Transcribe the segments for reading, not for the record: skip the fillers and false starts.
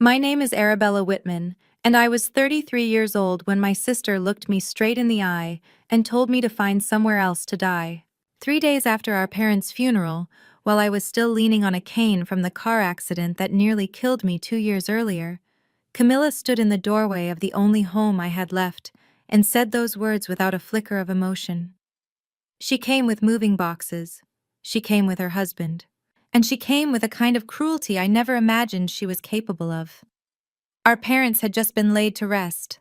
My name is Arabella Whitman, and I was 33 years old when my sister looked me straight in the eye and told me to find somewhere else to die. 3 days after our parents' funeral, while I was still leaning on a cane from the car accident that nearly killed me 2 years earlier, Camilla stood in the doorway of the only home I had left and said those words without a flicker of emotion. She came with moving boxes. She came with her husband. And she came with a kind of cruelty I never imagined she was capable of. Our parents had just been laid to rest.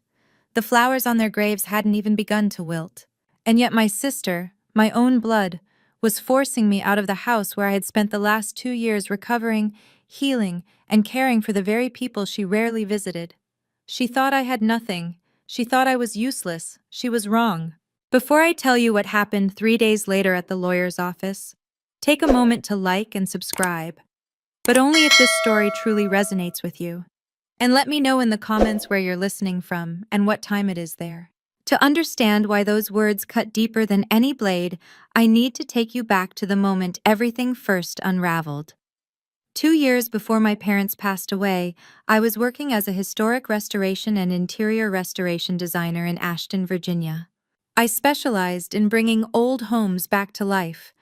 The flowers on their graves hadn't even begun to wilt. And yet my sister, my own blood, was forcing me out of the house where I had spent the last 2 years recovering, healing, and caring for the very people she rarely visited. She thought I had nothing. She thought I was useless. She was wrong. Before I tell you what happened 3 days later at the lawyer's office, take a moment to like and subscribe, but only if this story truly resonates with you. And let me know in the comments where you're listening from and what time it is there. To understand why those words cut deeper than any blade, I need to take you back to the moment everything first unraveled. 2 years before my parents passed away, I was working as a historic restoration and interior restoration designer in Ashton, Virginia. I specialized in bringing old homes back to life,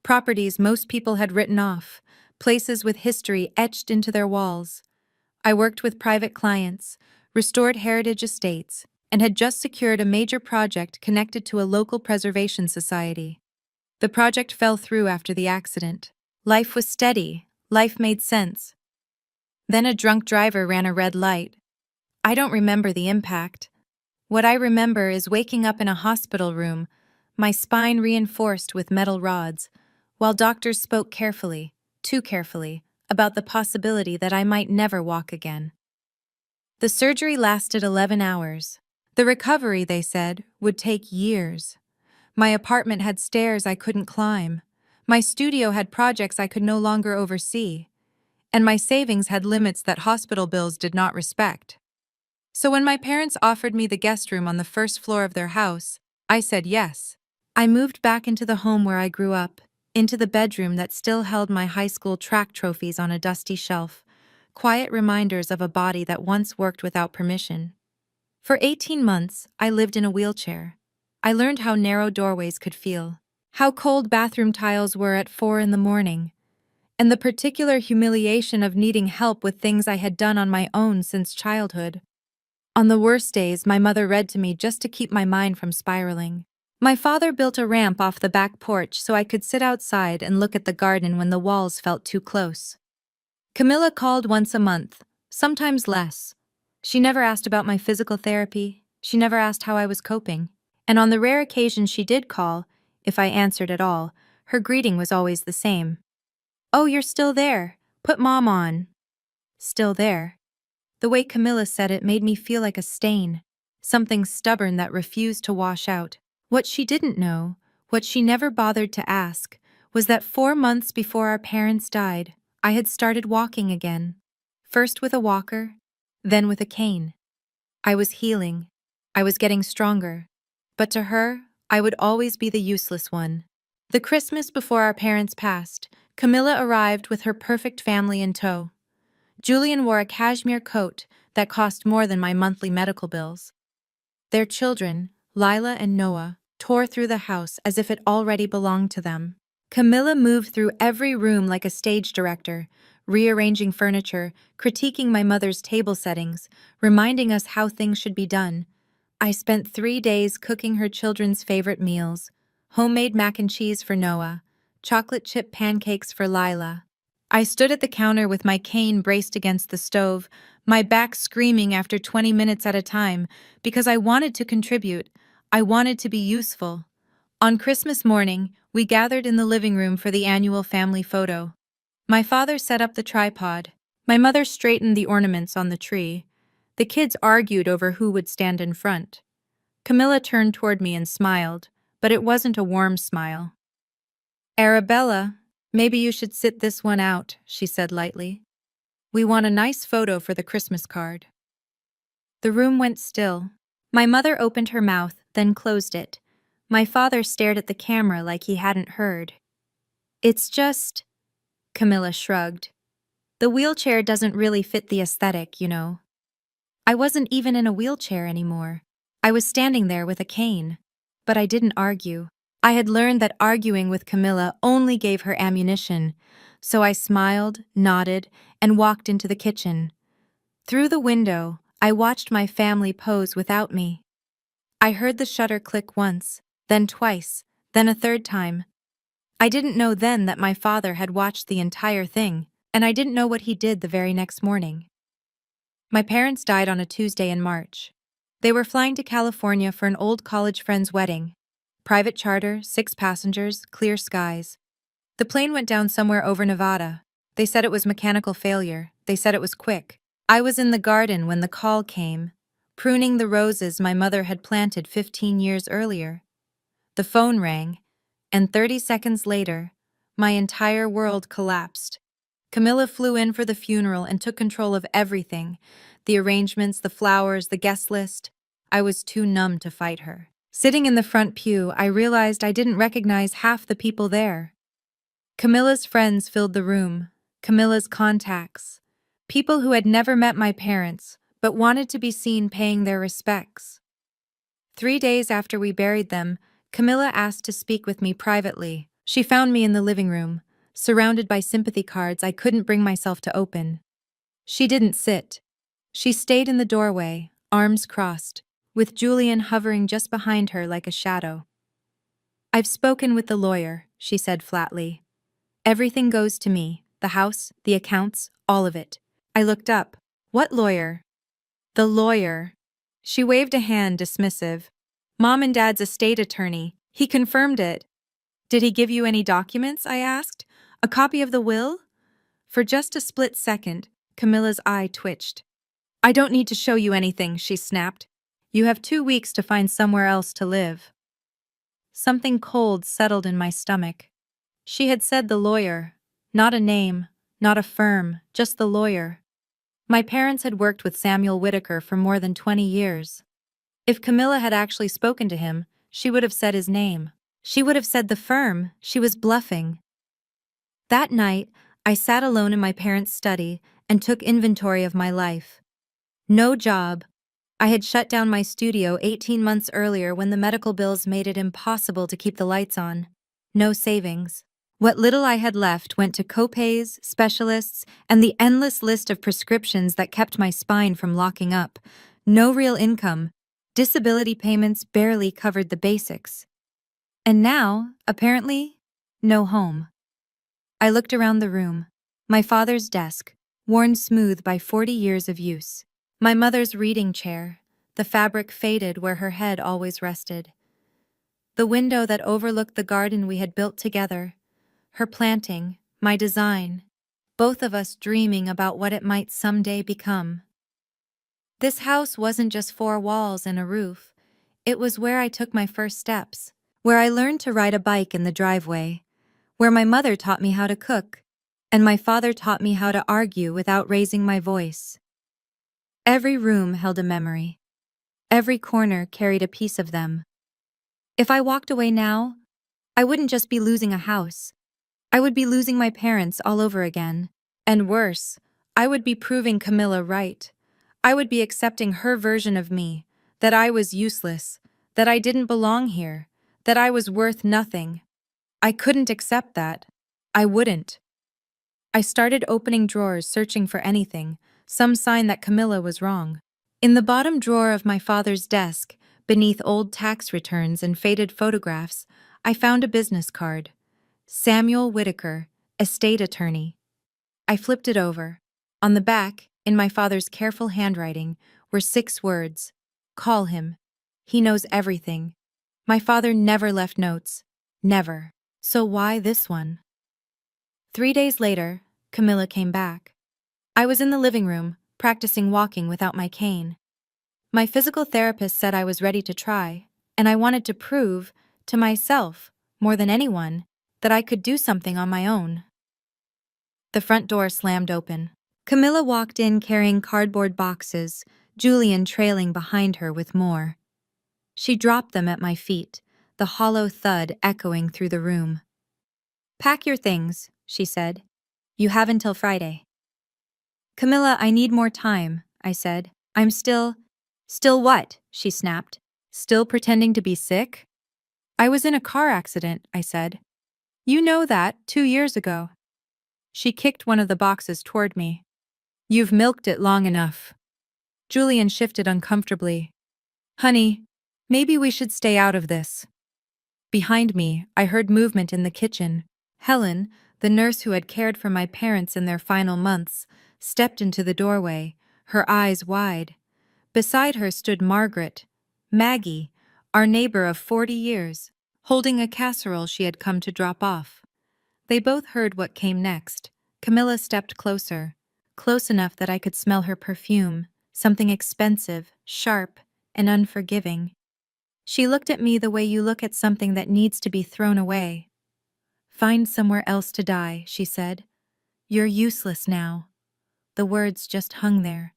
properties most people had written off, places with history etched into their walls. I worked with private clients, restored heritage estates, and had just secured a major project connected to a local preservation society. The project fell through after the accident. Life was steady, life made sense. Then a drunk driver ran a red light. I don't remember the impact. What I remember is waking up in a hospital room, my spine reinforced with metal rods, while doctors spoke carefully, too carefully, about the possibility that I might never walk again. The surgery lasted 11 hours. The recovery, they said, would take years. My apartment had stairs I couldn't climb. My studio had projects I could no longer oversee. And my savings had limits that hospital bills did not respect. So when my parents offered me the guest room on the first floor of their house, I said yes. I moved back into the home where I grew up, into the bedroom that still held my high school track trophies on a dusty shelf, quiet reminders of a body that once worked without permission. For 18 months, I lived in a wheelchair. I learned how narrow doorways could feel, how cold bathroom tiles were at 4 in the morning, and the particular humiliation of needing help with things I had done on my own since childhood. On the worst days, my mother read to me just to keep my mind from spiraling. My father built a ramp off the back porch so I could sit outside and look at the garden when the walls felt too close. Camilla called once a month, sometimes less. She never asked about my physical therapy. She never asked how I was coping. And on the rare occasions she did call, if I answered at all, her greeting was always the same. "Oh, you're still there. Put Mom on." Still there. The way Camilla said it made me feel like a stain, something stubborn that refused to wash out. What she didn't know, what she never bothered to ask, was that 4 months before our parents died, I had started walking again. First with a walker, then with a cane. I was healing. I was getting stronger. But to her, I would always be the useless one. The Christmas before our parents passed, Camilla arrived with her perfect family in tow. Julian wore a cashmere coat that cost more than my monthly medical bills. Their children, Lila and Noah, tore through the house as if it already belonged to them. Camilla moved through every room like a stage director, rearranging furniture, critiquing my mother's table settings, reminding us how things should be done. I spent 3 days cooking her children's favorite meals: homemade mac and cheese for Noah, chocolate chip pancakes for Lila. I stood at the counter with my cane braced against the stove, my back screaming after 20 minutes at a time, because I wanted to contribute. I wanted to be useful. On Christmas morning, we gathered in the living room for the annual family photo. My father set up the tripod. My mother straightened the ornaments on the tree. The kids argued over who would stand in front. Camilla turned toward me and smiled, but it wasn't a warm smile. "Arabella, maybe you should sit this one out," she said lightly. "We want a nice photo for the Christmas card." The room went still. My mother opened her mouth, then closed it. My father stared at the camera like he hadn't heard. "It's just..." Camilla shrugged. The wheelchair doesn't really fit the aesthetic, you know. I wasn't even in a wheelchair anymore. I was standing there with a cane. But I didn't argue. I had learned that arguing with Camilla only gave her ammunition, so I smiled, nodded, and walked into the kitchen. Through the window, I watched my family pose without me. I heard the shutter click once, then twice, then a third time. I didn't know then that my father had watched the entire thing, and I didn't know what he did the very next morning. My parents died on a Tuesday in March. They were flying to California for an old college friend's wedding. Private charter, 6 passengers, clear skies. The plane went down somewhere over Nevada. They said it was mechanical failure. They said it was quick. I was in the garden when the call came, pruning the roses my mother had planted 15 years earlier. The phone rang, and 30 seconds later, my entire world collapsed. Camilla flew in for the funeral and took control of everything, the arrangements, the flowers, the guest list. I was too numb to fight her. Sitting in the front pew, I realized I didn't recognize half the people there. Camilla's friends filled the room, Camilla's contacts, people who had never met my parents, but wanted to be seen paying their respects. 3 days after we buried them, Camilla asked to speak with me privately. She found me in the living room, surrounded by sympathy cards I couldn't bring myself to open. She didn't sit. She stayed in the doorway, arms crossed, with Julian hovering just behind her like a shadow. "I've spoken with the lawyer," she said flatly. "Everything goes to me, the house, the accounts, all of it." I looked up. "What lawyer?" "The lawyer." She waved a hand, dismissive. "Mom and Dad's estate attorney. He confirmed it." "Did he give you any documents?" I asked. "A copy of the will?" For just a split second, Camilla's eye twitched. "I don't need to show you anything," she snapped. "You have 2 weeks to find somewhere else to live." Something cold settled in my stomach. She had said the lawyer. Not a name, not a firm, just the lawyer. My parents had worked with Samuel Whitaker for more than 20 years. If Camilla had actually spoken to him, she would have said his name. She would have said the firm. She was bluffing. That night, I sat alone in my parents' study and took inventory of my life. No job. I had shut down my studio 18 months earlier when the medical bills made it impossible to keep the lights on. No savings. What little I had left went to copays, specialists, and the endless list of prescriptions that kept my spine from locking up. No real income. Disability payments barely covered the basics. And now, apparently, no home. I looked around the room. My father's desk, worn smooth by 40 years of use. My mother's reading chair, the fabric faded where her head always rested. The window that overlooked the garden we had built together. Her planting, my design, both of us dreaming about what it might someday become. This house wasn't just 4 walls and a roof. It was where I took my first steps, where I learned to ride a bike in the driveway, where my mother taught me how to cook, and my father taught me how to argue without raising my voice. Every room held a memory. Every corner carried a piece of them. If I walked away now, I wouldn't just be losing a house. I would be losing my parents all over again. And worse, I would be proving Camilla right. I would be accepting her version of me, that I was useless, that I didn't belong here, that I was worth nothing. I couldn't accept that. I wouldn't. I started opening drawers searching for anything, some sign that Camilla was wrong. In the bottom drawer of my father's desk, beneath old tax returns and faded photographs, I found a business card. Samuel Whitaker, estate attorney. I flipped it over. On the back, in my father's careful handwriting, were 6 words. "Call him. He knows everything." My father never left notes. Never. So why this one? 3 days later, Camilla came back. I was in the living room, practicing walking without my cane. My physical therapist said I was ready to try, and I wanted to prove, to myself, more than anyone, that I could do something on my own. The front door slammed open. Camilla walked in carrying cardboard boxes, Julian trailing behind her with more. She dropped them at my feet, the hollow thud echoing through the room. "Pack your things," she said. "You have until Friday." Camilla, I need more time, I said. I'm still. Still what? She snapped. Still pretending to be sick? I was in a car accident, I said. You know that, 2 years ago. She kicked one of the boxes toward me. You've milked it long enough. Julian shifted uncomfortably. Honey, maybe we should stay out of this. Behind me, I heard movement in the kitchen. Helen, the nurse who had cared for my parents in their final months, stepped into the doorway, her eyes wide. Beside her stood Margaret, Maggie, our neighbor of 40 years, holding a casserole she had come to drop off. They both heard what came next. Camilla stepped closer, close enough that I could smell her perfume, something expensive, sharp, and unforgiving. She looked at me the way you look at something that needs to be thrown away. Find somewhere else to die, she said. You're useless now. The words just hung there.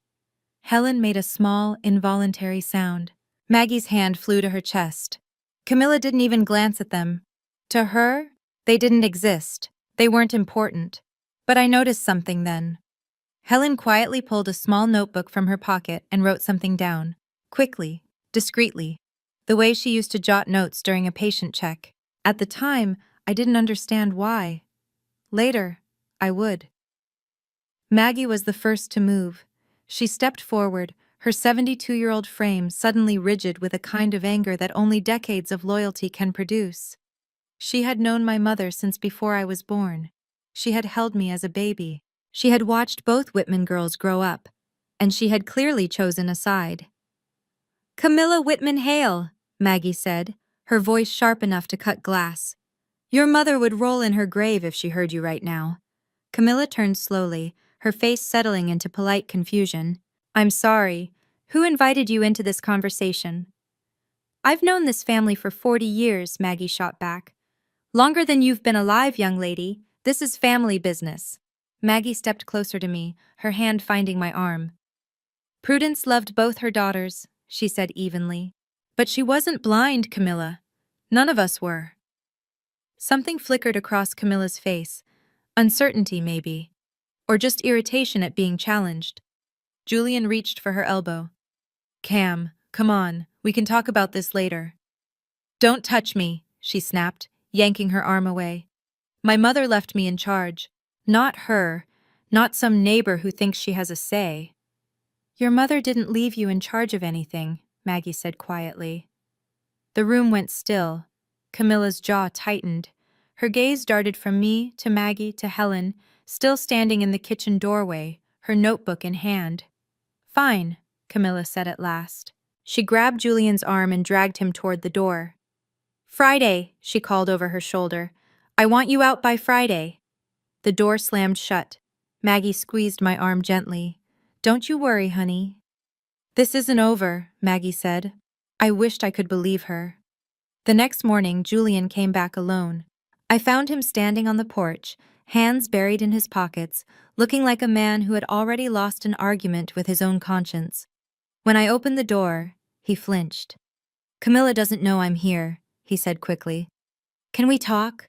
Helen made a small, involuntary sound. Maggie's hand flew to her chest. Camilla didn't even glance at them. To her, they didn't exist. They weren't important. But I noticed something then. Helen quietly pulled a small notebook from her pocket and wrote something down. Quickly, discreetly. The way she used to jot notes during a patient check. At the time, I didn't understand why. Later, I would. Maggie was the first to move. She stepped forward, her 72-year-old frame suddenly rigid with a kind of anger that only decades of loyalty can produce. She had known my mother since before I was born. She had held me as a baby. She had watched both Whitman girls grow up, and she had clearly chosen a side. Camilla Whitman Hale, Maggie said, her voice sharp enough to cut glass. Your mother would roll in her grave if she heard you right now. Camilla turned slowly, her face settling into polite confusion. I'm sorry. Who invited you into this conversation? I've known this family for 40 years, Maggie shot back. Longer than you've been alive, young lady. This is family business. Maggie stepped closer to me, her hand finding my arm. Prudence loved both her daughters, she said evenly. But she wasn't blind, Camilla. None of us were. Something flickered across Camilla's face. Uncertainty, maybe. Or just irritation at being challenged. Julian reached for her elbow. Cam, come on, we can talk about this later. Don't touch me, she snapped, yanking her arm away. My mother left me in charge. Not her, not some neighbor who thinks she has a say. Your mother didn't leave you in charge of anything, Maggie said quietly. The room went still. Camilla's jaw tightened. Her gaze darted from me to Maggie to Helen, still standing in the kitchen doorway, her notebook in hand. Fine, Camilla said at last. She grabbed Julian's arm and dragged him toward the door. Friday, she called over her shoulder. I want you out by Friday. The door slammed shut. Maggie squeezed my arm gently. Don't you worry, honey. This isn't over, Maggie said. I wished I could believe her. The next morning, Julian came back alone. I found him standing on the porch, hands buried in his pockets, looking like a man who had already lost an argument with his own conscience. When I opened the door, he flinched. Camilla doesn't know I'm here, he said quickly. Can we talk?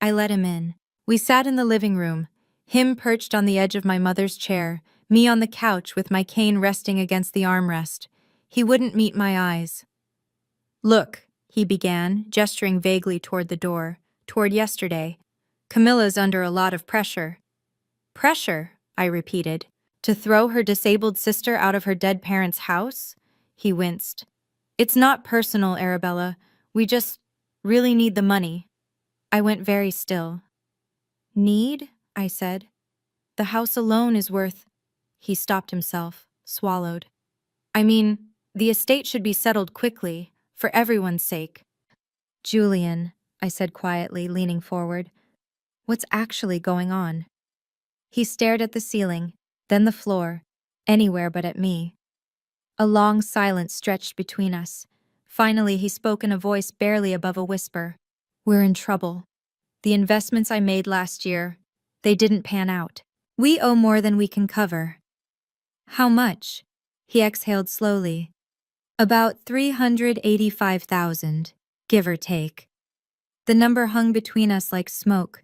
I let him in. We sat in the living room, him perched on the edge of my mother's chair, me on the couch with my cane resting against the armrest. He wouldn't meet my eyes. Look, he began, gesturing vaguely toward the door, toward yesterday. Camilla's under a lot of pressure. Pressure, I repeated. To throw her disabled sister out of her dead parents' house? He winced. It's not personal, Arabella. We just really need the money. I went very still. Need? I said. The house alone is worth... He stopped himself, swallowed. I mean, the estate should be settled quickly, for everyone's sake. Julian, I said quietly, leaning forward. What's actually going on? He stared at the ceiling, then the floor, anywhere but at me. A long silence stretched between us. Finally, he spoke in a voice barely above a whisper. We're in trouble. The investments I made last year, they didn't pan out. We owe more than we can cover. How much? He exhaled slowly. About $385,000, give or take. The number hung between us like smoke.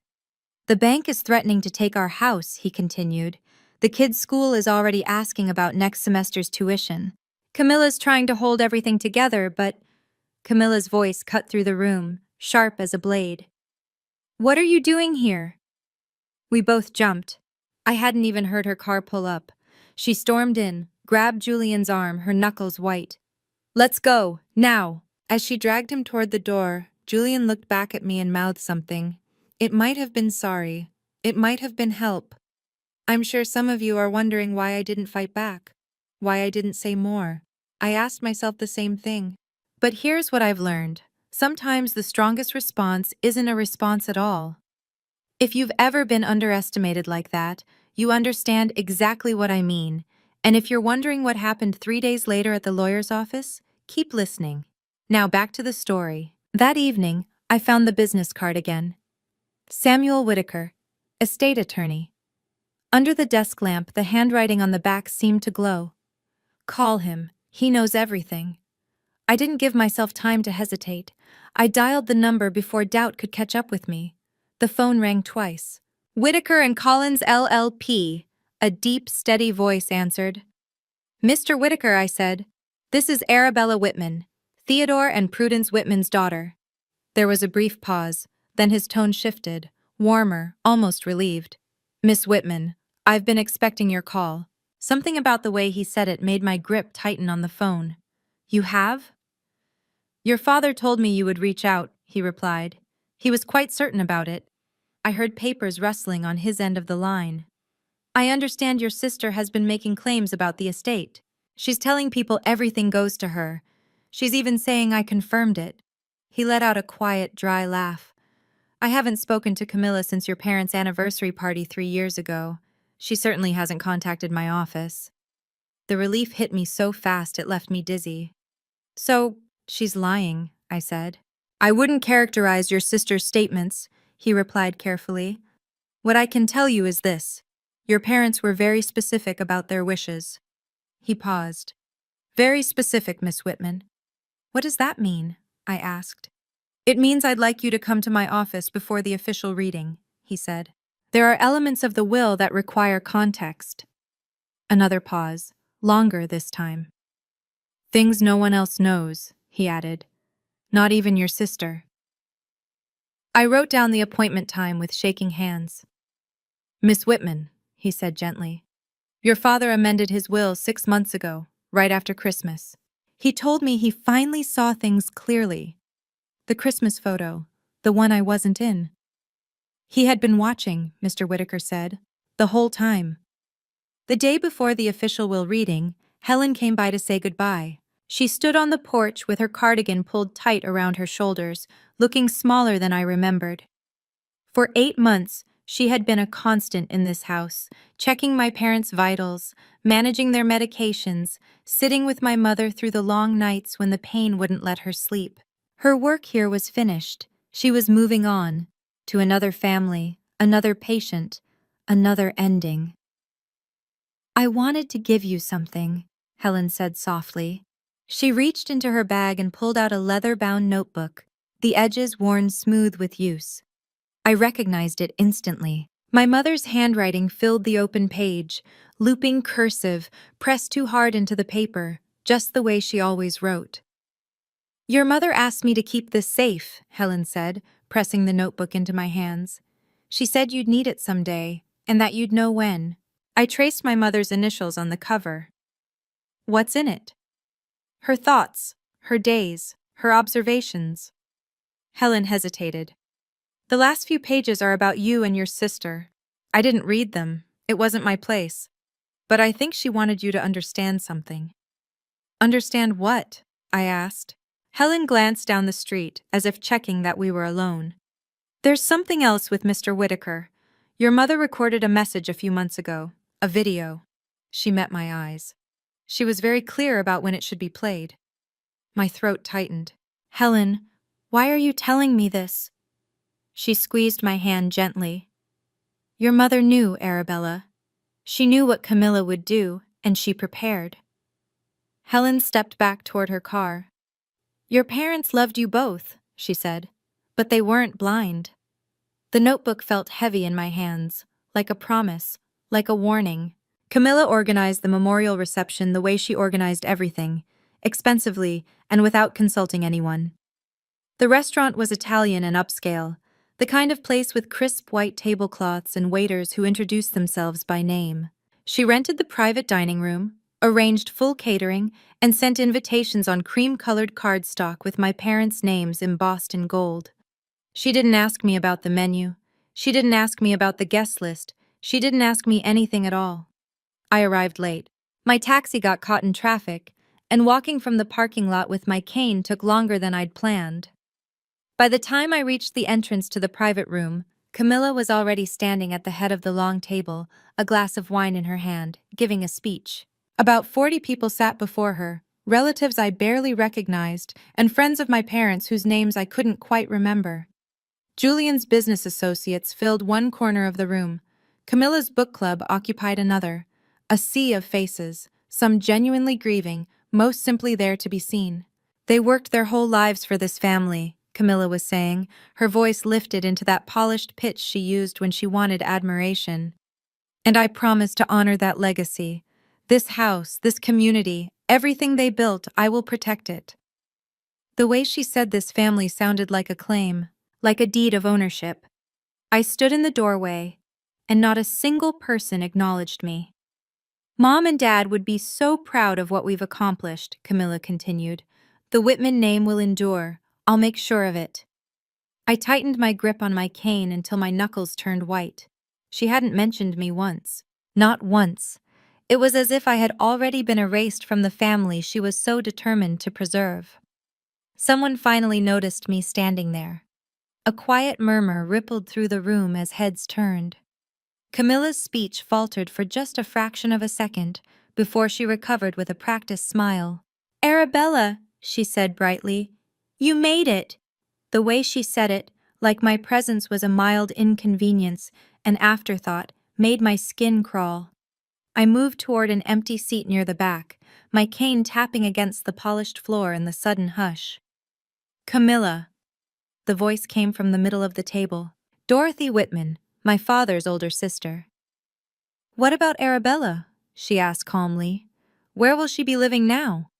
The bank is threatening to take our house, he continued. The kids' school is already asking about next semester's tuition. Camilla's trying to hold everything together, but Camilla's voice cut through the room, sharp as a blade. What are you doing here? We both jumped. I hadn't even heard her car pull up. She stormed in, grabbed Julian's arm, her knuckles white. Let's go, now. As she dragged him toward the door, Julian looked back at me and mouthed something. It might have been sorry. It might have been help. I'm sure some of you are wondering why I didn't fight back. Why I didn't say more. I asked myself the same thing. But here's what I've learned. Sometimes the strongest response isn't a response at all. If you've ever been underestimated like that, you understand exactly what I mean. And if you're wondering what happened 3 days later at the lawyer's office, keep listening. Now back to the story. That evening, I found the business card again. Samuel Whitaker, estate attorney. Under the desk lamp, the handwriting on the back seemed to glow. Call him. He knows everything. I didn't give myself time to hesitate. I dialed the number before doubt could catch up with me. The phone rang twice. Whitaker and Collins LLP, a deep, steady voice answered. Mr. Whitaker, I said. This is Arabella Whitman, Theodore and Prudence Whitman's daughter. There was a brief pause, then his tone shifted, warmer, almost relieved. Miss Whitman, I've been expecting your call. Something about the way he said it made my grip tighten on the phone. You have? Your father told me you would reach out, he replied. He was quite certain about it. I heard papers rustling on his end of the line. I understand your sister has been making claims about the estate. She's telling people everything goes to her. She's even saying I confirmed it. He let out a quiet, dry laugh. I haven't spoken to Camilla since your parents' anniversary party 3 years ago. She certainly hasn't contacted my office. The relief hit me so fast it left me dizzy. So, she's lying, I said. I wouldn't characterize your sister's statements, he replied carefully. What I can tell you is this. Your parents were very specific about their wishes. He paused. Very specific, Miss Whitman. What does that mean? I asked. It means I'd like you to come to my office before the official reading, he said. There are elements of the will that require context. Another pause, longer this time. Things no one else knows, he added. Not even your sister. I wrote down the appointment time with shaking hands. Miss Whitman, he said gently. Your father amended his will 6 months ago, right after Christmas. He told me he finally saw things clearly. The Christmas photo, the one I wasn't in. He had been watching, Mr. Whitaker said, the whole time. The day before the official will reading, Helen came by to say goodbye. She stood on the porch with her cardigan pulled tight around her shoulders, looking smaller than I remembered. For 8 months, she had been a constant in this house, checking my parents' vitals, managing their medications, sitting with my mother through the long nights when the pain wouldn't let her sleep. Her work here was finished. She was moving on, to another family, another patient, another ending. I wanted to give you something, Helen said softly. She reached into her bag and pulled out a leather-bound notebook, the edges worn smooth with use. I recognized it instantly. My mother's handwriting filled the open page, looping cursive, pressed too hard into the paper, just the way she always wrote. Your mother asked me to keep this safe, Helen said, pressing the notebook into my hands. She said you'd need it someday, and that you'd know when. I traced my mother's initials on the cover. What's in it? Her thoughts, her days, her observations. Helen hesitated. The last few pages are about you and your sister. I didn't read them. It wasn't my place. But I think she wanted you to understand something. Understand what? I asked. Helen glanced down the street, as if checking that we were alone. There's something else with Mr. Whitaker. Your mother recorded a message a few months ago. A video. She met my eyes. She was very clear about when it should be played. My throat tightened. Helen, why are you telling me this? She squeezed my hand gently. Your mother knew, Arabella. She knew what Camilla would do, and she prepared. Helen stepped back toward her car. Your parents loved you both, she said, but they weren't blind. The notebook felt heavy in my hands, like a promise, like a warning. Camilla organized the memorial reception the way she organized everything, expensively and without consulting anyone. The restaurant was Italian and upscale, the kind of place with crisp white tablecloths and waiters who introduced themselves by name. She rented the private dining room, arranged full catering, and sent invitations on cream-colored cardstock with my parents' names embossed in gold. She didn't ask me about the menu. She didn't ask me about the guest list. She didn't ask me anything at all. I arrived late. My taxi got caught in traffic, and walking from the parking lot with my cane took longer than I'd planned. By the time I reached the entrance to the private room, Camilla was already standing at the head of the long table, a glass of wine in her hand, giving a speech. About 40 people sat before her, relatives I barely recognized, and friends of my parents whose names I couldn't quite remember. Julian's business associates filled one corner of the room. Camilla's book club occupied another. A sea of faces, some genuinely grieving, most simply there to be seen. They worked their whole lives for this family, Camilla was saying, her voice lifted into that polished pitch she used when she wanted admiration. And I promise to honor that legacy. This house, this community, everything they built, I will protect it. The way she said this family sounded like a claim, like a deed of ownership. I stood in the doorway, and not a single person acknowledged me. Mom and Dad would be so proud of what we've accomplished, Camilla continued. The Whitman name will endure. I'll make sure of it. I tightened my grip on my cane until my knuckles turned white. She hadn't mentioned me once. Not once. It was as if I had already been erased from the family she was so determined to preserve. Someone finally noticed me standing there. A quiet murmur rippled through the room as heads turned. Camilla's speech faltered for just a fraction of a second before she recovered with a practiced smile. "Arabella," she said brightly, "you made it." The way she said it, like my presence was a mild inconvenience, an afterthought, made my skin crawl. I moved toward an empty seat near the back, my cane tapping against the polished floor in the sudden hush. "Camilla." The voice came from the middle of the table. "Dorothy Whitman, my father's older sister." "What about Arabella?" she asked calmly. "Where will she be living now?"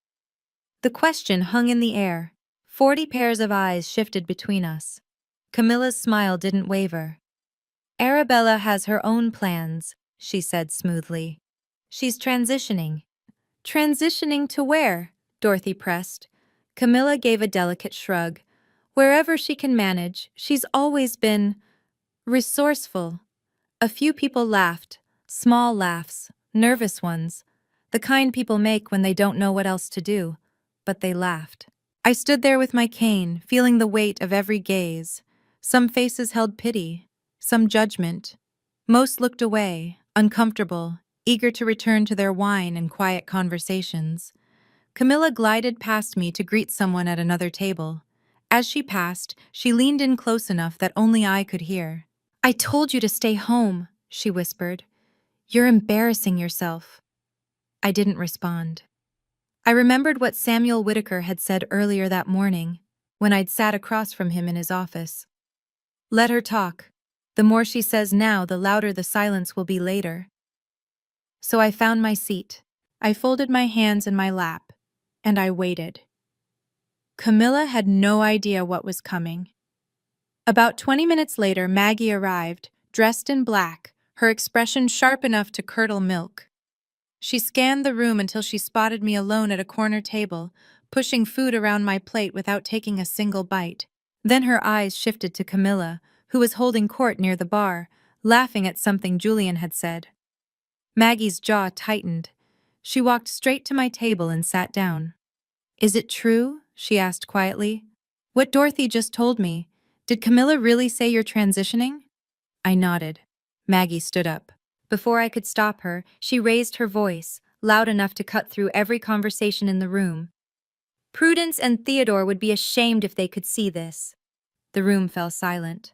The question hung in the air. 40 pairs of eyes shifted between us. Camilla's smile didn't waver. "Arabella has her own plans," she said smoothly. "She's transitioning." "Transitioning to where?" Dorothy pressed. Camilla gave a delicate shrug. "Wherever she can manage. She's always been resourceful." A few people laughed, small laughs, nervous ones, the kind people make when they don't know what else to do, but they laughed. I stood there with my cane, feeling the weight of every gaze. Some faces held pity, some judgment. Most looked away, uncomfortable, eager to return to their wine and quiet conversations. Camilla glided past me to greet someone at another table. As she passed, she leaned in close enough that only I could hear. "I told you to stay home," she whispered. "You're embarrassing yourself." I didn't respond. I remembered what Samuel Whitaker had said earlier that morning, when I'd sat across from him in his office. Let her talk. The more she says now, the louder the silence will be later. So I found my seat. I folded my hands in my lap, and I waited. Camilla had no idea what was coming. About 20 minutes later, Maggie arrived, dressed in black, her expression sharp enough to curdle milk. She scanned the room until she spotted me alone at a corner table, pushing food around my plate without taking a single bite. Then her eyes shifted to Camilla, who was holding court near the bar, laughing at something Julian had said. Maggie's jaw tightened. She walked straight to my table and sat down. "Is it true?" she asked quietly. "What Dorothy just told me. Did Camilla really say you're transitioning?" I nodded. Maggie stood up. Before I could stop her, she raised her voice, loud enough to cut through every conversation in the room. "Prudence and Theodore would be ashamed if they could see this." The room fell silent.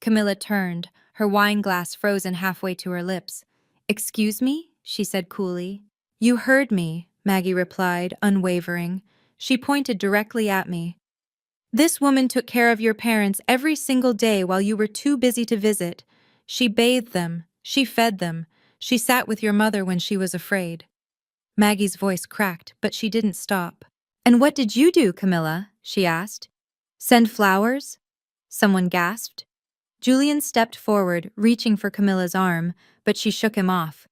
Camilla turned, her wine glass frozen halfway to her lips. "Excuse me?" she said coolly. "You heard me," Maggie replied, unwavering. She pointed directly at me. "This woman took care of your parents every single day while you were too busy to visit. She bathed them. She fed them. She sat with your mother when she was afraid. Maggie's voice cracked, but she didn't stop. And what did you do, Camilla? She asked. Send flowers? Someone gasped. Julian stepped forward, reaching for Camilla's arm, but she shook him off.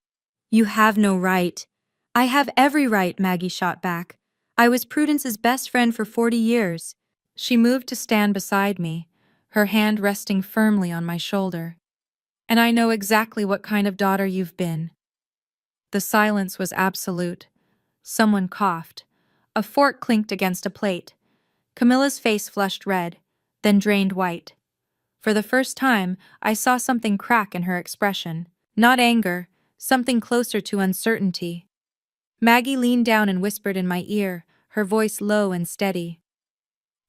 You have no right. I have every right, Maggie shot back. I was Prudence's best friend for 40 years. She moved to stand beside me, her hand resting firmly on my shoulder. And I know exactly what kind of daughter you've been. The silence was absolute. Someone coughed. A fork clinked against a plate. Camilla's face flushed red, then drained white. For the first time, I saw something crack in her expression. Not anger, something closer to uncertainty. Maggie leaned down and whispered in my ear, her voice low and steady.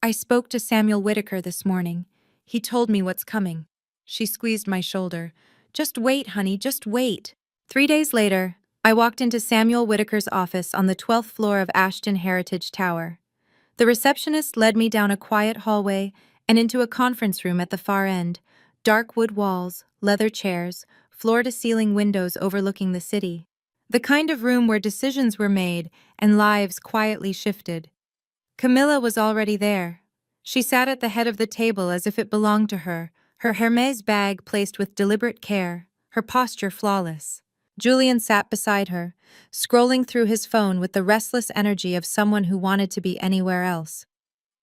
I spoke to Samuel Whitaker this morning. He told me what's coming. She squeezed my shoulder. Just wait, honey, just wait. 3 days later, I walked into Samuel Whitaker's office on the 12th floor of Ashton Heritage Tower. The receptionist led me down a quiet hallway and into a conference room at the far end. Dark wood walls, leather chairs, floor-to-ceiling windows overlooking the city. The kind of room where decisions were made and lives quietly shifted. Camilla was already there. She sat at the head of the table as if it belonged to her, her Hermes bag placed with deliberate care, her posture flawless. Julian sat beside her, scrolling through his phone with the restless energy of someone who wanted to be anywhere else.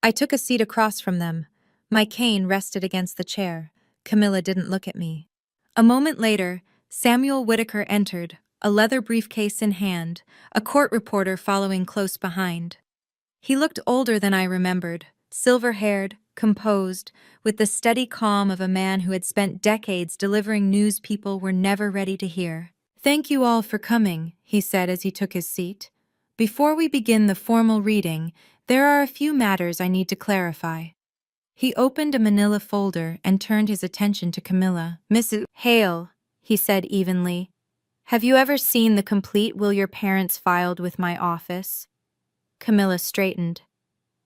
I took a seat across from them. My cane rested against the chair. Camilla didn't look at me. A moment later, Samuel Whitaker entered, a leather briefcase in hand, a court reporter following close behind. He looked older than I remembered, silver-haired, composed, with the steady calm of a man who had spent decades delivering news people were never ready to hear. Thank you all for coming, he said as he took his seat. Before we begin the formal reading, there are a few matters I need to clarify. He opened a manila folder and turned his attention to Camilla. Mrs. Hale, he said evenly, have you ever seen the complete will your parents filed with my office? Camilla straightened.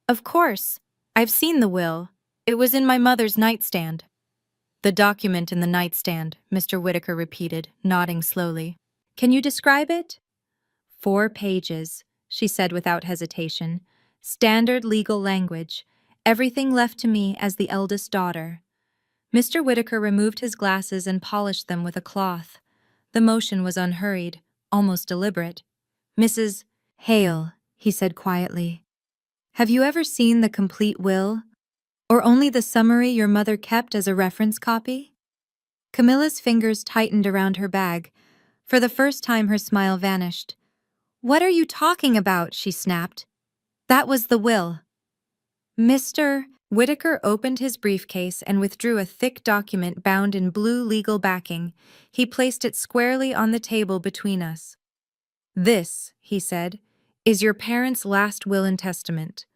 Of course. I've seen the will. It was in my mother's nightstand. The document in the nightstand, Mr. Whitaker repeated, nodding slowly. Can you describe it? 4 pages, she said without hesitation. Standard legal language. Everything left to me as the eldest daughter. Mr. Whitaker removed his glasses and polished them with a cloth. The motion was unhurried, almost deliberate. Mrs. Hale, he said quietly. Have you ever seen the complete will? Or only the summary your mother kept as a reference copy? Camilla's fingers tightened around her bag. For the first time her smile vanished. What are you talking about? She snapped. That was the will. Mr. Whitaker opened his briefcase and withdrew a thick document bound in blue legal backing. He placed it squarely on the table between us. This, he said, is your parents' last will and testament.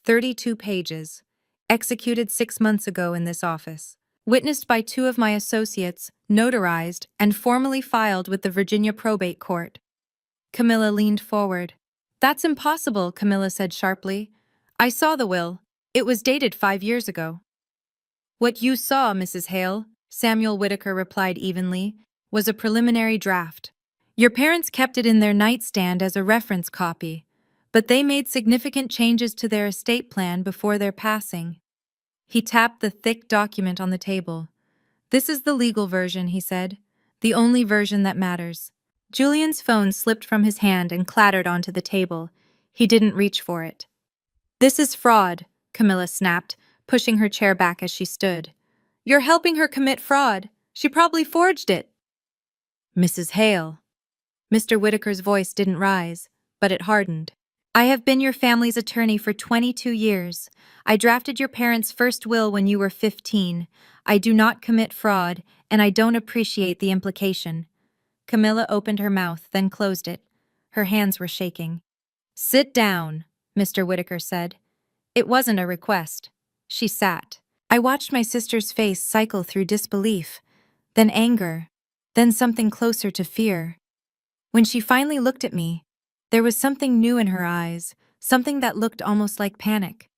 32 pages. Executed 6 months ago in this office. Witnessed by 2 of my associates, notarized, and formally filed with the Virginia Probate Court. Camilla leaned forward. That's impossible, Camilla said sharply. I saw the will. It was dated 5 years ago. What you saw, Mrs. Hale, Samuel Whitaker replied evenly, was a preliminary draft. Your parents kept it in their nightstand as a reference copy, but they made significant changes to their estate plan before their passing. He tapped the thick document on the table. This is the legal version, he said, the only version that matters. Julian's phone slipped from his hand and clattered onto the table. He didn't reach for it. This is fraud, Camilla snapped, pushing her chair back as she stood. You're helping her commit fraud. She probably forged it. Mrs. Hale. Mr. Whitaker's voice didn't rise, but it hardened. I have been your family's attorney for 22 years. I drafted your parents' first will when you were 15. I do not commit fraud, and I don't appreciate the implication. Camilla opened her mouth, then closed it. Her hands were shaking. Sit down, Mr. Whitaker said. It wasn't a request. She sat. I watched my sister's face cycle through disbelief, then anger, then something closer to fear. When she finally looked at me, there was something new in her eyes, something that looked almost like panic.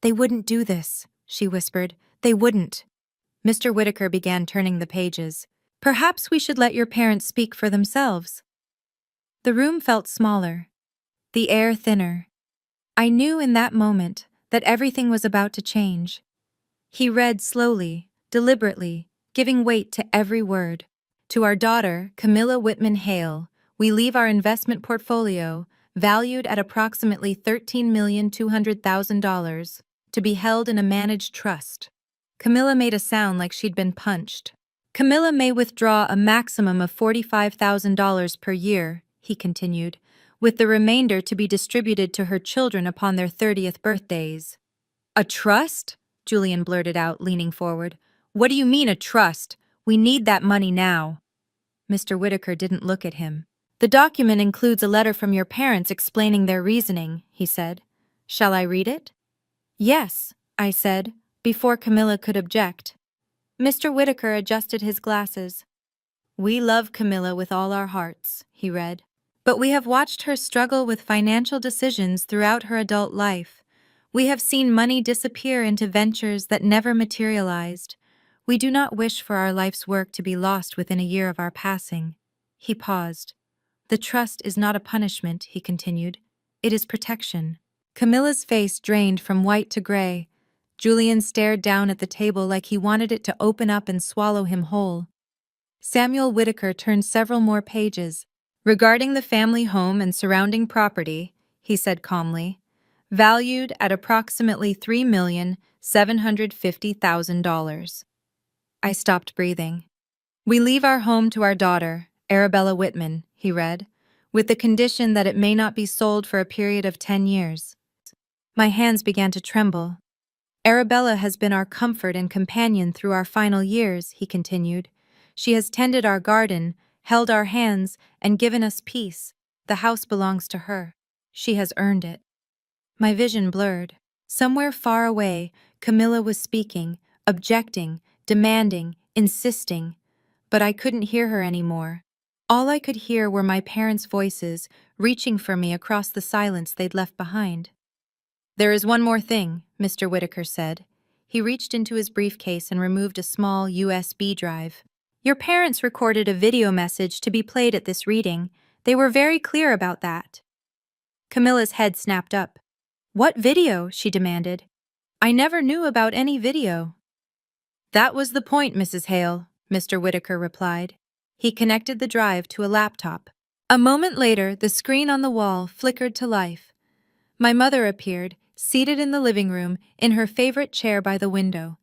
They wouldn't do this, she whispered. They wouldn't. Mr. Whitaker began turning the pages. Perhaps we should let your parents speak for themselves. The room felt smaller, the air thinner. I knew in that moment that everything was about to change. He read slowly, deliberately, giving weight to every word. To our daughter, Camilla Whitman Hale, we leave our investment portfolio, valued at approximately $13,200,000, to be held in a managed trust. Camilla made a sound like she'd been punched. Camilla may withdraw a maximum of $45,000 per year, he continued, with the remainder to be distributed to her children upon their 30th birthdays. A trust? Julian blurted out, leaning forward. What do you mean, a trust? We need that money now. Mr. Whitaker didn't look at him. The document includes a letter from your parents explaining their reasoning, he said. Shall I read it? Yes, I said, before Camilla could object. Mr. Whitaker adjusted his glasses. We love Camilla with all our hearts, he read. But we have watched her struggle with financial decisions throughout her adult life. We have seen money disappear into ventures that never materialized. We do not wish for our life's work to be lost within a year of our passing. He paused. The trust is not a punishment, he continued. It is protection. Camilla's face drained from white to gray. Julian stared down at the table like he wanted it to open up and swallow him whole. Samuel Whitaker turned several more pages. Regarding the family home and surrounding property, he said calmly, valued at approximately $3,750,000. I stopped breathing. We leave our home to our daughter, Arabella Whitman, he read, with the condition that it may not be sold for a period of 10 years. My hands began to tremble. Arabella has been our comfort and companion through our final years, he continued. She has tended our garden, held our hands, and given us peace. The house belongs to her. She has earned it. My vision blurred. Somewhere far away, Camilla was speaking, objecting, demanding, insisting. But I couldn't hear her anymore. All I could hear were my parents' voices, reaching for me across the silence they'd left behind. There is one more thing, Mr. Whitaker said. He reached into his briefcase and removed a small USB drive. Your parents recorded a video message to be played at this reading. They were very clear about that. Camilla's head snapped up. What video? She demanded. I never knew about any video. That was the point, Mrs. Hale, Mr. Whitaker replied. He connected the drive to a laptop. A moment later, the screen on the wall flickered to life. My mother appeared, seated in the living room, in her favorite chair by the window.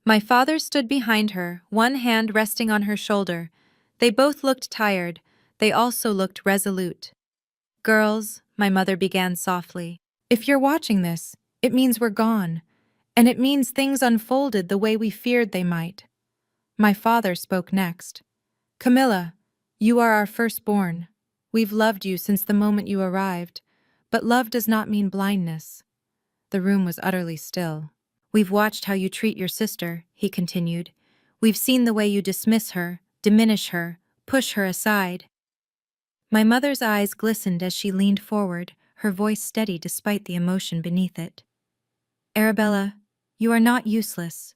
My father stood behind her, one hand resting on her shoulder. They both looked tired. They also looked resolute. Girls, my mother began softly, if you're watching this, it means we're gone. And it means things unfolded the way we feared they might. My father spoke next. Camilla, you are our firstborn. We've loved you since the moment you arrived. But love does not mean blindness. The room was utterly still. We've watched how you treat your sister, he continued. We've seen the way you dismiss her, diminish her, push her aside. My mother's eyes glistened as she leaned forward, her voice steady despite the emotion beneath it. Arabella, you are not useless.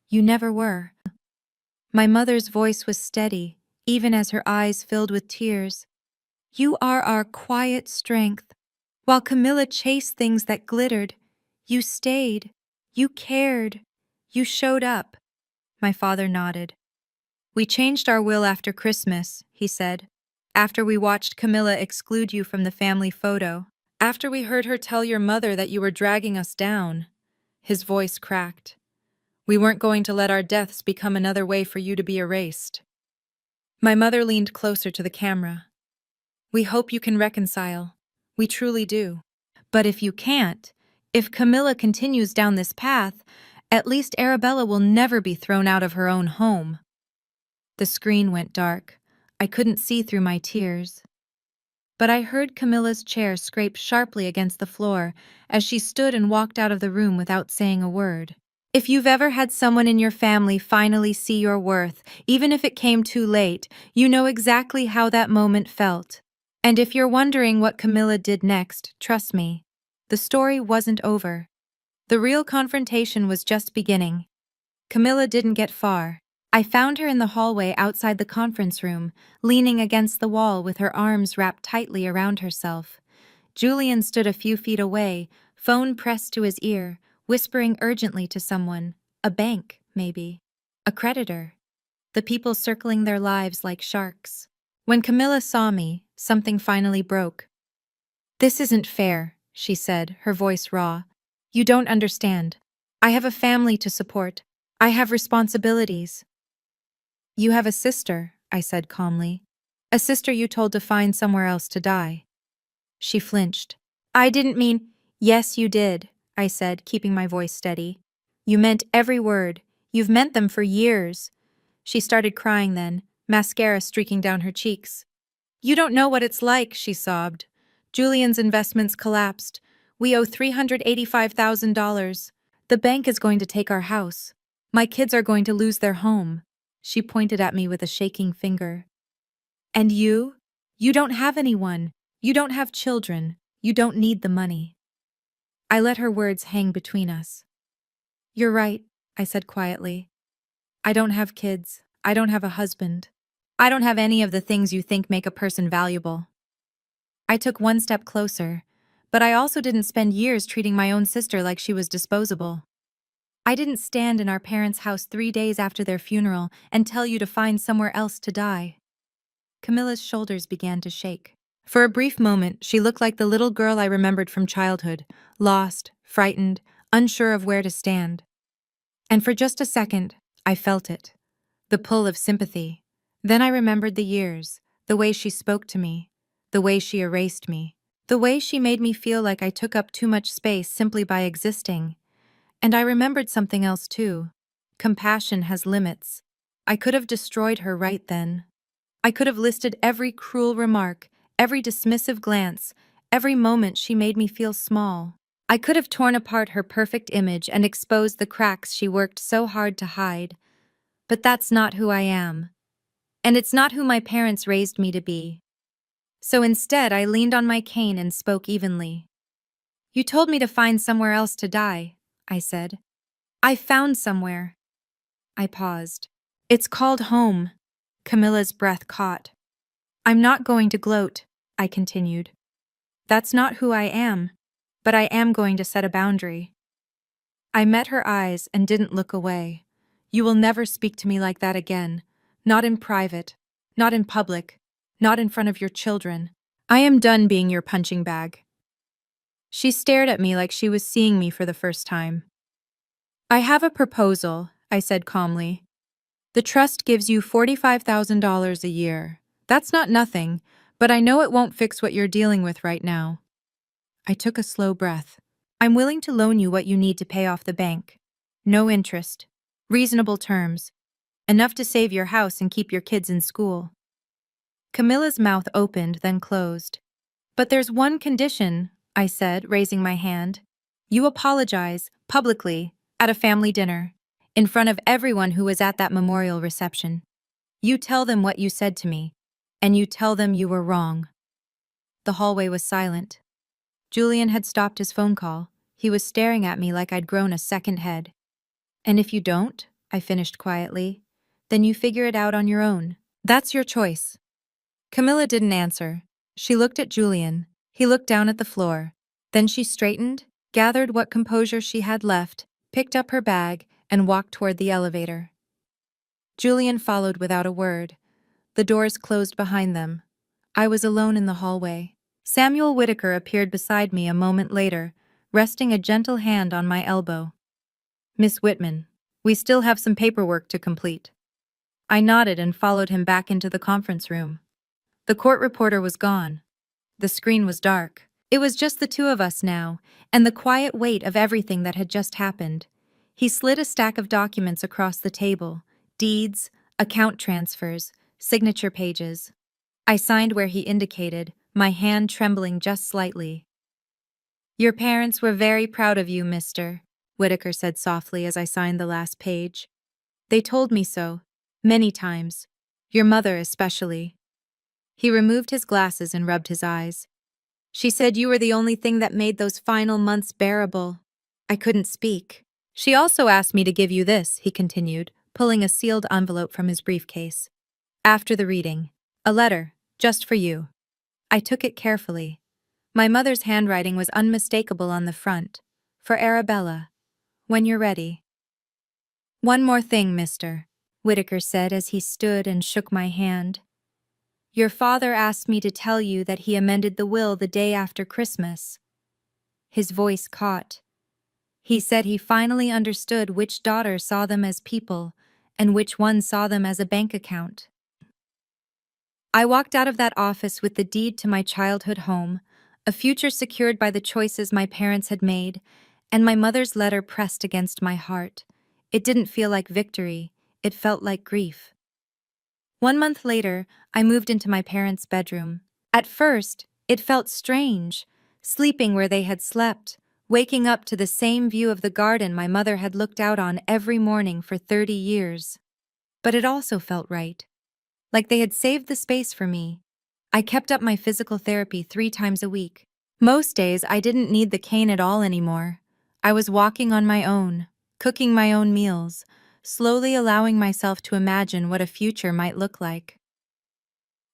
You never were. My mother's voice was steady, even as her eyes filled with tears. You are our quiet strength. While Camilla chased things that glittered, you stayed. You cared. You showed up. My father nodded. We changed our will after Christmas, he said. After we watched Camilla exclude you from the family photo. After we heard her tell your mother that you were dragging us down. His voice cracked. We weren't going to let our deaths become another way for you to be erased. My mother leaned closer to the camera. We hope you can reconcile. We truly do. But if you can't, if Camilla continues down this path, at least Arabella will never be thrown out of her own home. The screen went dark. I couldn't see through my tears. But I heard Camilla's chair scrape sharply against the floor as she stood and walked out of the room without saying a word. If you've ever had someone in your family finally see your worth, even if it came too late, you know exactly how that moment felt. And if you're wondering what Camilla did next, trust me, the story wasn't over. The real confrontation was just beginning. Camilla didn't get far. I found her in the hallway outside the conference room, leaning against the wall with her arms wrapped tightly around herself. Julian stood a few feet away, phone pressed to his ear, whispering urgently to someone. A bank, maybe. A creditor. The people circling their lives like sharks. When Camilla saw me, something finally broke. "This isn't fair," she said, her voice raw. "You don't understand. I have a family to support. I have responsibilities." "You have a sister," I said calmly. "A sister you told to find somewhere else to die." She flinched. "I didn't mean—" "Yes, you did," I said, keeping my voice steady. "You meant every word. You've meant them for years." She started crying then, mascara streaking down her cheeks. "You don't know what it's like," she sobbed. "Julian's investments collapsed. We owe $385,000. The bank is going to take our house. My kids are going to lose their home." She pointed at me with a shaking finger. "And you? You don't have anyone. You don't have children. You don't need the money." I let her words hang between us. "You're right," I said quietly. "I don't have kids. I don't have a husband. I don't have any of the things you think make a person valuable." I took one step closer, but I also didn't spend years treating my own sister like she was disposable. I didn't stand in our parents' house 3 days after their funeral and tell you to find somewhere else to die. Camilla's shoulders began to shake. For a brief moment, she looked like the little girl I remembered from childhood, lost, frightened, unsure of where to stand. And for just a second, I felt it. The pull of sympathy. Then I remembered the years, the way she spoke to me, the way she erased me, the way she made me feel like I took up too much space simply by existing. And I remembered something else too. Compassion has limits. I could have destroyed her right then. I could have listed every cruel remark, every dismissive glance, every moment she made me feel small. I could have torn apart her perfect image and exposed the cracks she worked so hard to hide. But that's not who I am. And it's not who my parents raised me to be. So instead, I leaned on my cane and spoke evenly. "You told me to find somewhere else to die," I said. "I found somewhere." I paused. "It's called home." Camilla's breath caught. "I'm not going to gloat," I continued. "That's not who I am, but I am going to set a boundary." I met her eyes and didn't look away. "You will never speak to me like that again. Not in private. Not in public. Not in front of your children. I am done being your punching bag." She stared at me like she was seeing me for the first time. "I have a proposal," I said calmly. "The trust gives you $45,000 a year. That's not nothing, but I know it won't fix what you're dealing with right now." I took a slow breath. "I'm willing to loan you what you need to pay off the bank. No interest. Reasonable terms. Enough to save your house and keep your kids in school." Camilla's mouth opened, then closed. "But there's one condition," I said, raising my hand. "You apologize, publicly, at a family dinner, in front of everyone who was at that memorial reception. You tell them what you said to me, and you tell them you were wrong." The hallway was silent. Julian had stopped his phone call. He was staring at me like I'd grown a second head. "And if you don't," I finished quietly, "then you figure it out on your own. That's your choice." Camilla didn't answer. She looked at Julian. He looked down at the floor. Then she straightened, gathered what composure she had left, picked up her bag, and walked toward the elevator. Julian followed without a word. The doors closed behind them. I was alone in the hallway. Samuel Whitaker appeared beside me a moment later, resting a gentle hand on my elbow. "Miss Whitman, we still have some paperwork to complete." I nodded and followed him back into the conference room. The court reporter was gone. The screen was dark. It was just the two of us now, and the quiet weight of everything that had just happened. He slid a stack of documents across the table: deeds, account transfers, signature pages. I signed where he indicated, my hand trembling just slightly. "Your parents were very proud of you, mister," Whitaker said softly as I signed the last page. "They told me so, many times. Your mother especially." He removed his glasses and rubbed his eyes. "She said you were the only thing that made those final months bearable." I couldn't speak. "She also asked me to give you this," he continued, pulling a sealed envelope from his briefcase. After the reading, a letter, just for you. I took it carefully. My mother's handwriting was unmistakable on the front. For Arabella. When you're ready. One more thing, mister, Whitaker said as he stood and shook my hand. Your father asked me to tell you that he amended the will the day after Christmas. His voice caught. He said he finally understood which daughter saw them as people and which one saw them as a bank account. I walked out of that office with the deed to my childhood home, a future secured by the choices my parents had made, and my mother's letter pressed against my heart. It didn't feel like victory, it felt like grief. 1 month later, I moved into my parents' bedroom. At first, it felt strange, sleeping where they had slept, waking up to the same view of the garden my mother had looked out on every morning for 30 years. But it also felt right. Like they had saved the space for me. I kept up my physical therapy 3 times a week. Most days, I didn't need the cane at all anymore. I was walking on my own, cooking my own meals, slowly allowing myself to imagine what a future might look like.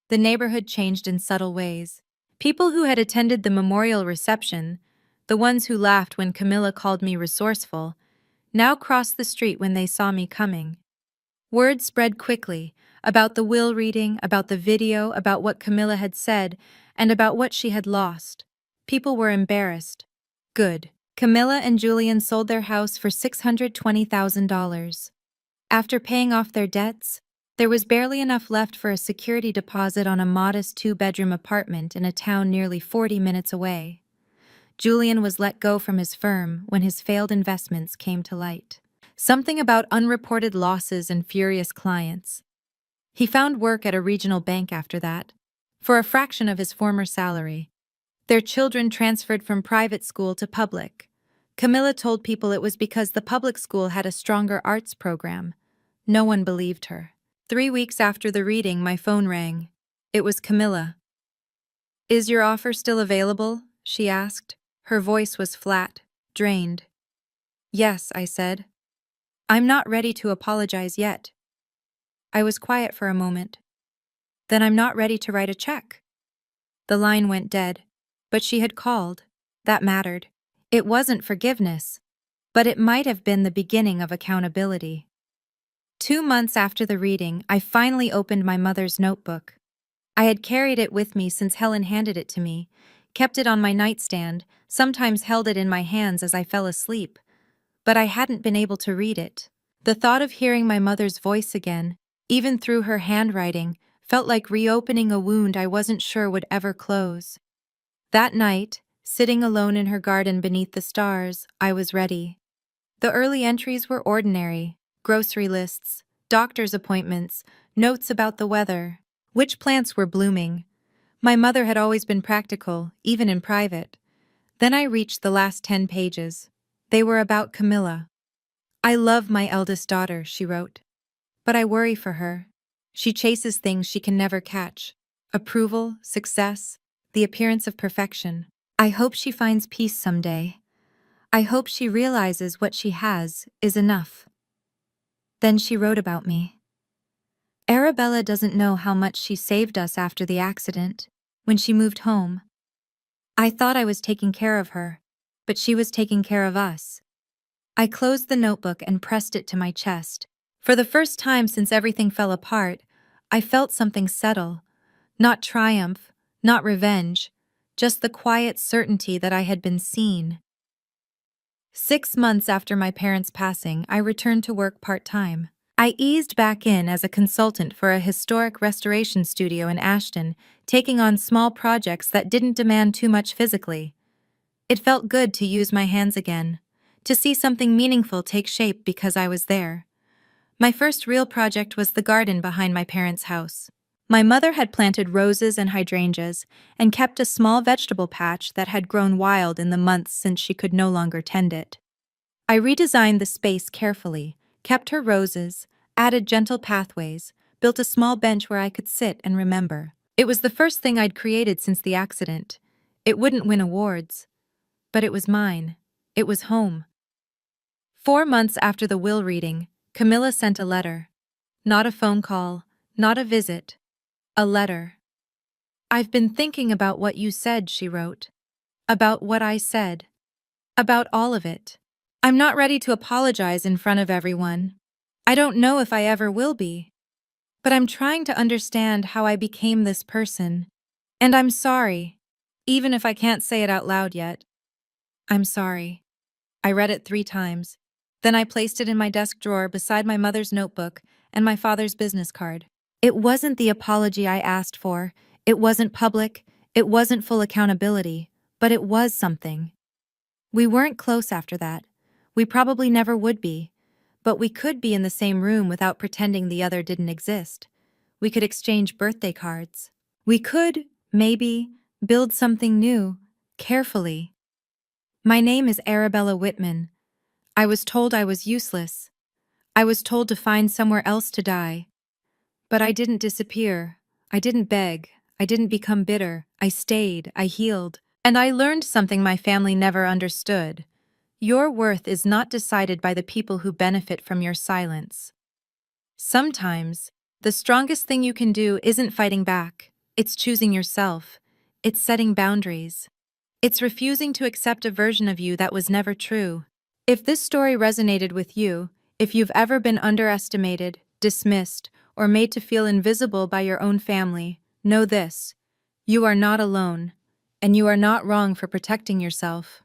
The neighborhood changed in subtle ways. People who had attended the memorial reception, the ones who laughed when Camilla called me resourceful, now crossed the street when they saw me coming. Word spread quickly about the will reading, about the video, about what Camilla had said, and about what she had lost. People were embarrassed. Good. Camilla and Julian sold their house for $620,000. After paying off their debts, there was barely enough left for a security deposit on a modest 2-bedroom apartment in a town nearly 40 minutes away. Julian was let go from his firm when his failed investments came to light. Something about unreported losses and furious clients. He found work at a regional bank after that, for a fraction of his former salary. Their children transferred from private school to public. Camilla told people it was because the public school had a stronger arts program. No one believed her. 3 weeks after the reading, my phone rang. It was Camilla. "Is your offer still available?" she asked. Her voice was flat, drained. "Yes," I said. "I'm not ready to apologize yet." I was quiet for a moment. "Then I'm not ready to write a check." The line went dead, but she had called. That mattered. It wasn't forgiveness, but it might have been the beginning of accountability. 2 months after the reading, I finally opened my mother's notebook. I had carried it with me since Helen handed it to me, kept it on my nightstand, sometimes held it in my hands as I fell asleep, but I hadn't been able to read it. The thought of hearing my mother's voice again, even through her handwriting, felt like reopening a wound I wasn't sure would ever close. That night, sitting alone in her garden beneath the stars, I was ready. The early entries were ordinary: grocery lists, doctor's appointments, notes about the weather, which plants were blooming. My mother had always been practical, even in private. Then I reached the last 10 pages. They were about Camilla. "I love my eldest daughter," she wrote. "But I worry for her. She chases things she can never catch. Approval, success, the appearance of perfection. I hope she finds peace someday. I hope she realizes what she has is enough." Then she wrote about me. "Arabella doesn't know how much she saved us after the accident, when she moved home. I thought I was taking care of her, but she was taking care of us." I closed the notebook and pressed it to my chest. For the first time since everything fell apart, I felt something settle. Not triumph, not revenge, just the quiet certainty that I had been seen. 6 months after my parents' passing, I returned to work part-time. I eased back in as a consultant for a historic restoration studio in Ashton, taking on small projects that didn't demand too much physically. It felt good to use my hands again, to see something meaningful take shape because I was there. My first real project was the garden behind my parents' house. My mother had planted roses and hydrangeas and kept a small vegetable patch that had grown wild in the months since she could no longer tend it. I redesigned the space carefully, kept her roses, added gentle pathways, built a small bench where I could sit and remember. It was the first thing I'd created since the accident. It wouldn't win awards, but it was mine. It was home. 4 months after the will reading, Camilla sent a letter. Not a phone call, not a visit. A letter. I've been thinking about what you said, she wrote. About what I said. About all of it. I'm not ready to apologize in front of everyone. I don't know if I ever will be. But I'm trying to understand how I became this person. And I'm sorry. Even if I can't say it out loud yet. I'm sorry. I read it 3 times. Then I placed it in my desk drawer beside my mother's notebook and my father's business card. It wasn't the apology I asked for. It wasn't public. It wasn't full accountability. But it was something. We weren't close after that. We probably never would be. But we could be in the same room without pretending the other didn't exist. We could exchange birthday cards. We could, maybe, build something new, carefully. My name is Arabella Whitman. I was told I was useless. I was told to find somewhere else to die. But I didn't disappear. I didn't beg. I didn't become bitter. I stayed. I healed. And I learned something my family never understood. Your worth is not decided by the people who benefit from your silence. Sometimes, the strongest thing you can do isn't fighting back. It's choosing yourself. It's setting boundaries. It's refusing to accept a version of you that was never true. If this story resonated with you, if you've ever been underestimated, dismissed, or made to feel invisible by your own family, know this: you are not alone, and you are not wrong for protecting yourself.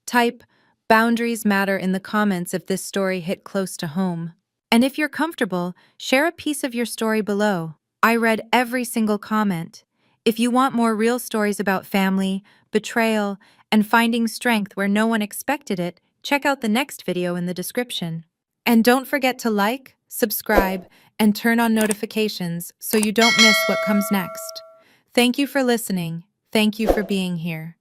Type "Boundaries Matter" in the comments if this story hit close to home. And if you're comfortable, share a piece of your story below. I read every single comment. If you want more real stories about family, betrayal, and finding strength where no one expected it, check out the next video in the description. And don't forget to like, subscribe, and turn on notifications so you don't miss what comes next. Thank you for listening. Thank you for being here.